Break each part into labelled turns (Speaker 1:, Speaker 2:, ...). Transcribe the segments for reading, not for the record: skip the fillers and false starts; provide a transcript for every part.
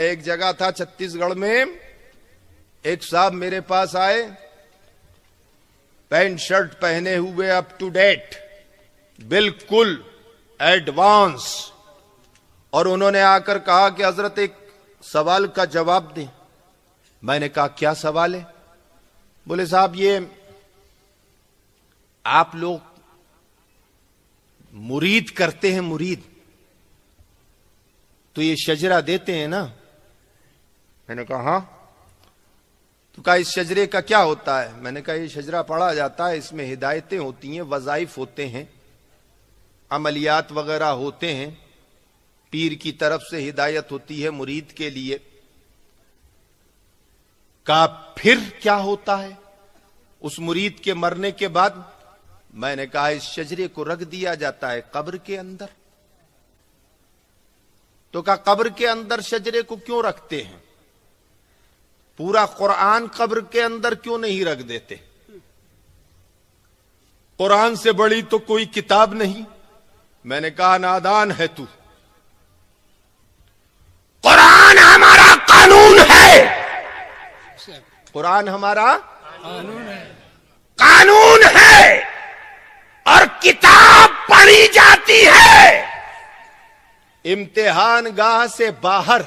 Speaker 1: ایک جگہ تھا چھتیس گڑھ میں، ایک صاحب میرے پاس آئے، پینٹ شرٹ پہنے ہوئے، اپ ٹو ڈیٹ، بالکل ایڈوانس، اور انہوں نے آ کر کہا کہ حضرت ایک سوال کا جواب دیں۔ میں نے کہا کیا سوال ہے؟ بولے صاحب یہ آپ لوگ مرید کرتے ہیں، مرید تو یہ شجرہ دیتے ہیں نا؟ میں نے کہا ہاں۔ تو کہا اس شجرے کا کیا ہوتا ہے؟ میں نے کہا یہ شجرہ پڑھا جاتا ہے، اس میں ہدایتیں ہوتی ہیں، وظائف ہوتے ہیں، عملیات وغیرہ ہوتے ہیں، پیر کی طرف سے ہدایت ہوتی ہے مرید کے لیے۔ کہا پھر کیا ہوتا ہے اس مرید کے مرنے کے بعد؟ میں نے کہا اس شجرے کو رکھ دیا جاتا ہے قبر کے اندر۔ تو کہا قبر کے اندر شجرے کو کیوں رکھتے ہیں؟ پورا قرآن قبر کے اندر کیوں نہیں رکھ دیتے؟ قرآن سے بڑی تو کوئی کتاب نہیں۔ میں نے کہا نادان ہے تو، قرآن ہمارا قانون ہے، قرآن ہمارا قانون ہے، اور کتاب پڑھی جاتی ہے امتحان گاہ سے باہر۔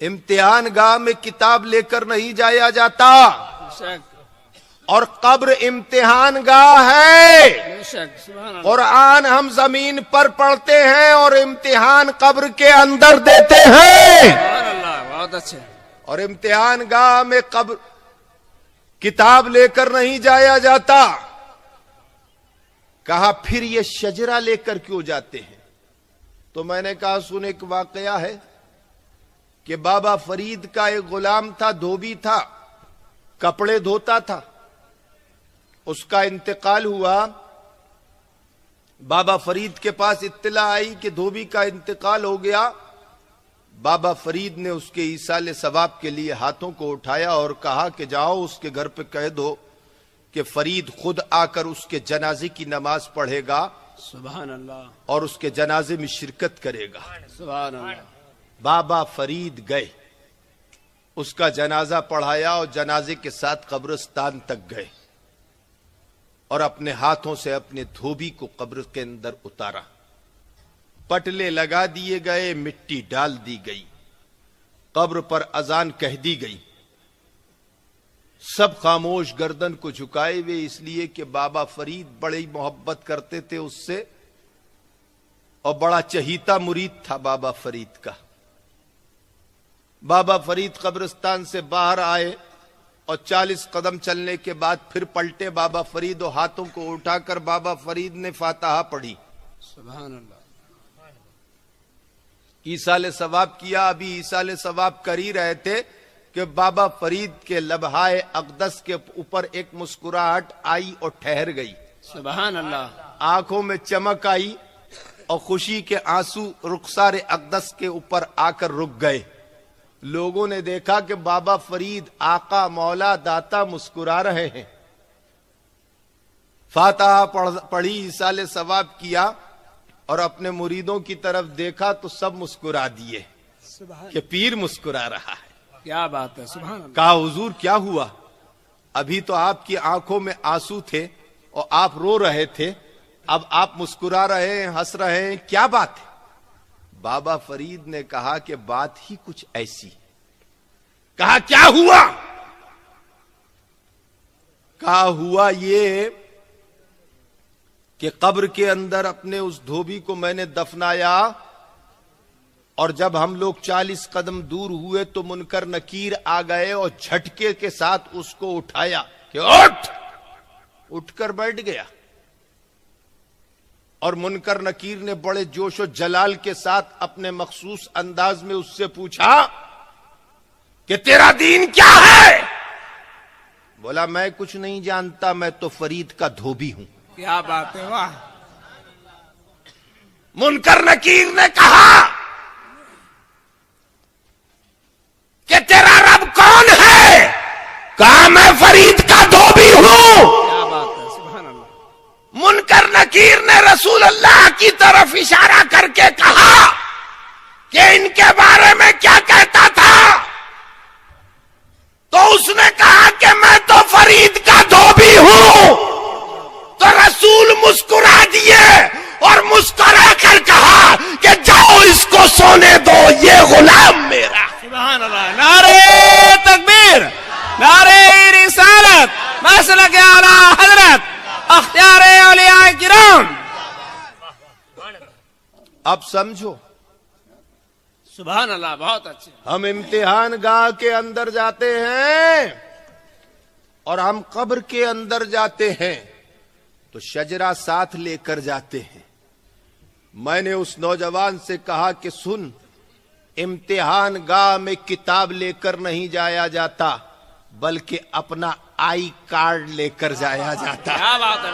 Speaker 1: امتحان گاہ میں کتاب لے کر نہیں جایا جاتا، اور قبر امتحان گاہ ہے۔ قرآن ہم زمین پر پڑھتے ہیں اور امتحان قبر کے اندر دیتے ہیں، اور امتحان گاہ میں قبر کتاب لے کر نہیں جایا جاتا۔ کہا پھر یہ شجرہ لے کر کیوں جاتے ہیں؟ تو میں نے کہا سن، ایک واقعہ ہے کہ بابا فرید کا ایک غلام تھا، دھوبی تھا، کپڑے دھوتا تھا، اس کا انتقال ہوا۔ بابا فرید کے پاس اطلاع آئی کہ دھوبی کا انتقال ہو گیا۔ بابا فرید نے اس کے ایصال ثواب کے لیے ہاتھوں کو اٹھایا اور کہا کہ جاؤ اس کے گھر پہ کہہ دو کہ فرید خود آ کر اس کے جنازے کی نماز پڑھے گا،
Speaker 2: سبحان اللہ،
Speaker 1: اور اس کے جنازے میں شرکت کرے گا۔
Speaker 2: سبحان اللہ۔
Speaker 1: بابا فرید گئے، اس کا جنازہ پڑھایا اور جنازے کے ساتھ قبرستان تک گئے، اور اپنے ہاتھوں سے اپنے دھوبی کو قبر کے اندر اتارا، پٹلے لگا دیے گئے، مٹی ڈال دی گئی، قبر پر اذان کہہ دی گئی، سب خاموش، گردن کو جھکائے ہوئے، اس لیے کہ بابا فرید بڑی محبت کرتے تھے اس سے، اور بڑا چہیتا مرید تھا بابا فرید کا۔ بابا فرید قبرستان سے باہر آئے اور 40 قدم چلنے کے بعد پھر پلٹے بابا فرید، اور ہاتھوں کو اٹھا کر بابا فرید نے فاتحہ پڑھی،
Speaker 2: سبحان اللہ،
Speaker 1: ایصال ثواب کیا۔ ابھی ایصال ثواب کر ہی رہے تھے کہ بابا فرید کے لبہائے اقدس کے اوپر ایک مسکراہٹ آئی اور ٹھہر گئی،
Speaker 2: سبحان اللہ،
Speaker 1: آنکھوں میں چمک آئی، اور خوشی کے آنسو رخسار اقدس کے اوپر آ کر رک گئے۔ لوگوں نے دیکھا کہ بابا فرید آقا مولا داتا مسکرا رہے ہیں۔ فاتحہ پڑھی، ایصال ثواب کیا، اور اپنے مریدوں کی طرف دیکھا تو سب مسکرا دیے کہ پیر مسکرا رہا ہے۔
Speaker 2: کیا بات ہے، سبحان اللہ۔
Speaker 1: کہا حضور کیا ہوا؟ ابھی تو آپ کی آنکھوں میں آنسو تھے اور آپ رو رہے تھے، اب آپ مسکرا رہے ہیں، ہنس رہے ہیں، کیا بات ہے؟ بابا فرید نے کہا کہ بات ہی کچھ ایسی۔ کہا کیا ہوا؟ کہا ہوا یہ کہ قبر کے اندر اپنے اس دھوبی کو میں نے دفنایا، اور جب ہم لوگ 40 قدم دور ہوئے تو منکر نکیر آ گئے اور جھٹکے کے ساتھ اس کو اٹھایا کہ اٹھ کر بیٹھ گیا، اور منکر نکیر نے بڑے جوش و جلال کے ساتھ اپنے مخصوص انداز میں اس سے پوچھا کہ تیرا دین کیا ہے؟ بولا میں کچھ نہیں جانتا، میں تو فرید کا دھوبی ہوں۔
Speaker 2: کیا بات ہے، واہ۔
Speaker 1: منکر نکیر نے کہا کہ تیرا رب کون ہے؟ کہا میں فرید کا دھوبی ہوں۔
Speaker 2: کیا بات ہے، سبحان اللہ۔
Speaker 1: منکر نکیر نے رسول اللہ کی طرف اشارہ کر کے کہا کہ ان کے بارے میں کیا کہتا تھا، تو اس نے کہا کہ میں تو فرید کا دھوبی ہوں. تو رسول مسکرا دیے اور مسکرا کر کہا کہ جاؤ اس کو سونے دو، یہ غلام میرا.
Speaker 2: سبحان اللہ. نعرہ تکبیر، نعرہ رسالت، مسلک اعلی حضرت اختیار اولیاء کرام.
Speaker 1: اب سمجھو،
Speaker 2: سبحان اللہ. بہت اچھے.
Speaker 1: ہم امتحان گاہ کے اندر جاتے ہیں اور ہم قبر کے اندر جاتے ہیں تو شجرہ ساتھ لے کر جاتے ہیں. میں نے اس نوجوان سے کہا کہ سن، امتحان گاہ میں کتاب لے کر نہیں جایا جاتا بلکہ اپنا آئی کارڈ لے کر جایا جاتا.
Speaker 2: کیا بات ہے.